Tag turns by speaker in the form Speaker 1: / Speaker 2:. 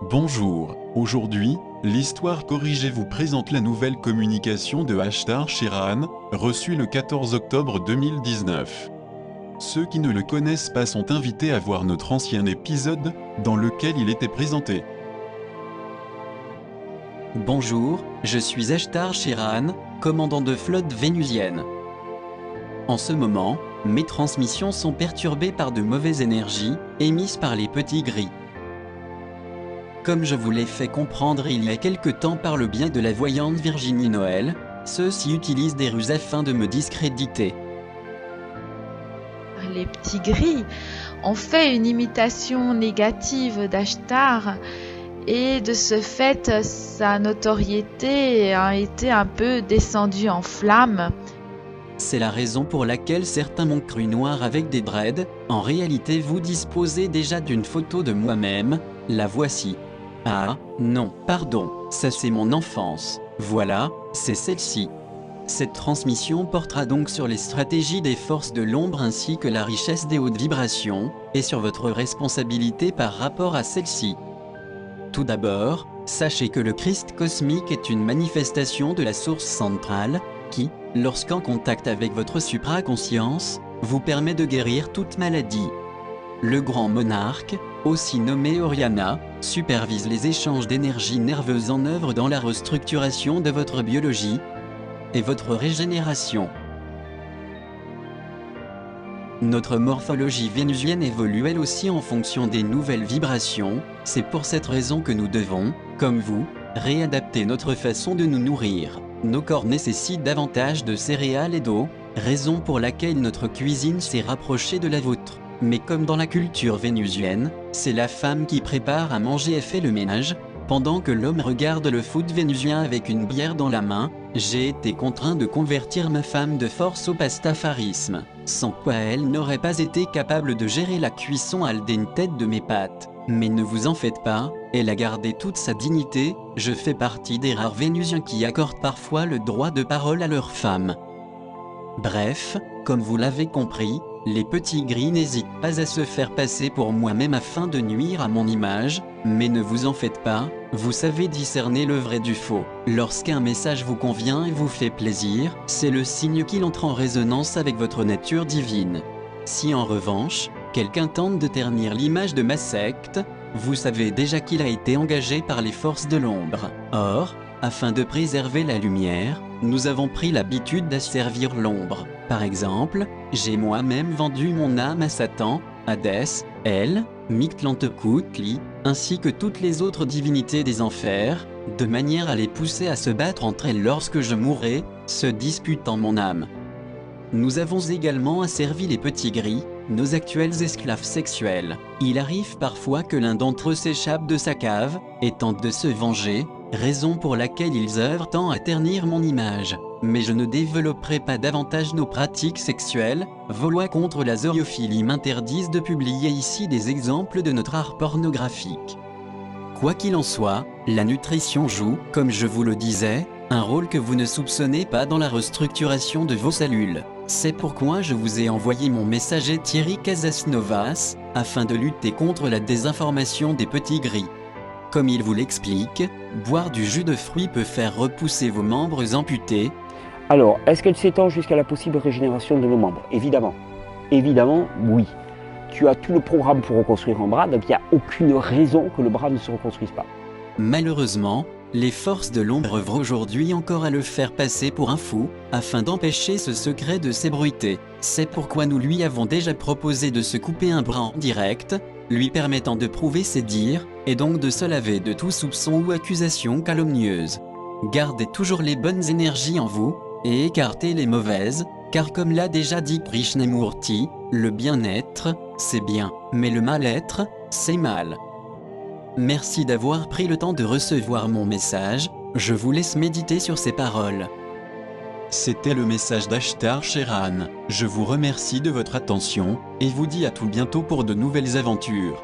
Speaker 1: Bonjour, aujourd'hui, l'Histoire corrigée vous présente la nouvelle communication de Ashtar Sheran, reçue le 14 octobre 2019. Ceux qui ne le connaissent pas sont invités à voir notre ancien épisode, dans lequel il était présenté.
Speaker 2: Bonjour, je suis Ashtar Sheran, commandant de flotte vénusienne. En ce moment, mes transmissions sont perturbées par de mauvaises énergies, émises par les petits gris. Comme je vous l'ai fait comprendre il y a quelque temps par le biais de la voyante Virginie Noël, ceux-ci utilisent des ruses afin de me discréditer.
Speaker 3: Les petits gris ont fait une imitation négative d'Ashtar et de ce fait, sa notoriété a été un peu descendue en flammes.
Speaker 2: C'est la raison pour laquelle certains m'ont cru noir avec des dreads. En réalité, vous disposez déjà d'une photo de moi-même, la voici. Ah, non, pardon, ça c'est mon enfance. Voilà, c'est celle-ci. Cette transmission portera donc sur les stratégies des forces de l'ombre ainsi que la richesse des hautes vibrations, et sur votre responsabilité par rapport à celle-ci. Tout d'abord, sachez que le Christ cosmique est une manifestation de la source centrale, qui, lorsqu'en contact avec votre supraconscience, vous permet de guérir toute maladie. Le grand monarque, aussi nommé Oriana, supervise les échanges d'énergie nerveuse en œuvre dans la restructuration de votre biologie et votre régénération. Notre morphologie vénusienne évolue elle aussi en fonction des nouvelles vibrations, c'est pour cette raison que nous devons, comme vous, réadapter notre façon de nous nourrir. Nos corps nécessitent davantage de céréales et d'eau, raison pour laquelle notre cuisine s'est rapprochée de la vôtre. Mais comme dans la culture vénusienne, c'est la femme qui prépare à manger et fait le ménage, pendant que l'homme regarde le foot vénusien avec une bière dans la main, j'ai été contraint de convertir ma femme de force au pastafarisme, sans quoi elle n'aurait pas été capable de gérer la cuisson al dente de mes pâtes. Mais ne vous en faites pas, elle a gardé toute sa dignité, je fais partie des rares vénusiens qui accordent parfois le droit de parole à leurs femmes. Bref, comme vous l'avez compris, les petits gris n'hésitent pas à se faire passer pour moi-même afin de nuire à mon image, mais ne vous en faites pas, vous savez discerner le vrai du faux. Lorsqu'un message vous convient et vous fait plaisir, c'est le signe qu'il entre en résonance avec votre nature divine. Si en revanche, quelqu'un tente de ternir l'image de ma secte, vous savez déjà qu'il a été engagé par les forces de l'ombre. Or, afin de préserver la lumière, nous avons pris l'habitude d'asservir l'ombre. Par exemple, j'ai moi-même vendu mon âme à Satan, Hadès, El, Mictlantecutli, ainsi que toutes les autres divinités des enfers, de manière à les pousser à se battre entre elles lorsque je mourrai, se disputant mon âme. Nous avons également asservi les petits gris, nos actuels esclaves sexuels. Il arrive parfois que l'un d'entre eux s'échappe de sa cave, et tente de se venger, raison pour laquelle ils œuvrent tant à ternir mon image. Mais je ne développerai pas davantage nos pratiques sexuelles, vos lois contre la zoophilie m'interdisent de publier ici des exemples de notre art pornographique. Quoi qu'il en soit, la nutrition joue, comme je vous le disais, un rôle que vous ne soupçonnez pas dans la restructuration de vos cellules. C'est pourquoi je vous ai envoyé mon messager Thierry Casasnovas, afin de lutter contre la désinformation des petits gris. Comme il vous l'explique, boire du jus de fruits peut faire repousser vos membres amputés.
Speaker 4: Alors, est-ce qu'elle s'étend jusqu'à la possible régénération de nos membres? Évidemment. Évidemment, oui. Tu as tout le programme pour reconstruire un bras, donc il n'y a aucune raison que le bras ne se reconstruise pas.
Speaker 2: Malheureusement, les forces de l'ombre œuvrent aujourd'hui encore à le faire passer pour un fou, afin d'empêcher ce secret de s'ébruiter. C'est pourquoi nous lui avons déjà proposé de se couper un bras en direct, lui permettant de prouver ses dires, et donc de se laver de tout soupçon ou accusation calomnieuse. Gardez toujours les bonnes énergies en vous, et écartez les mauvaises, car comme l'a déjà dit Krishnamurti, le bien-être, c'est bien, mais le mal-être, c'est mal. Merci d'avoir pris le temps de recevoir mon message, je vous laisse méditer sur ces paroles.
Speaker 1: C'était le message d'Ashtar Sheran. Je vous remercie de votre attention, et vous dis à tout bientôt pour de nouvelles aventures.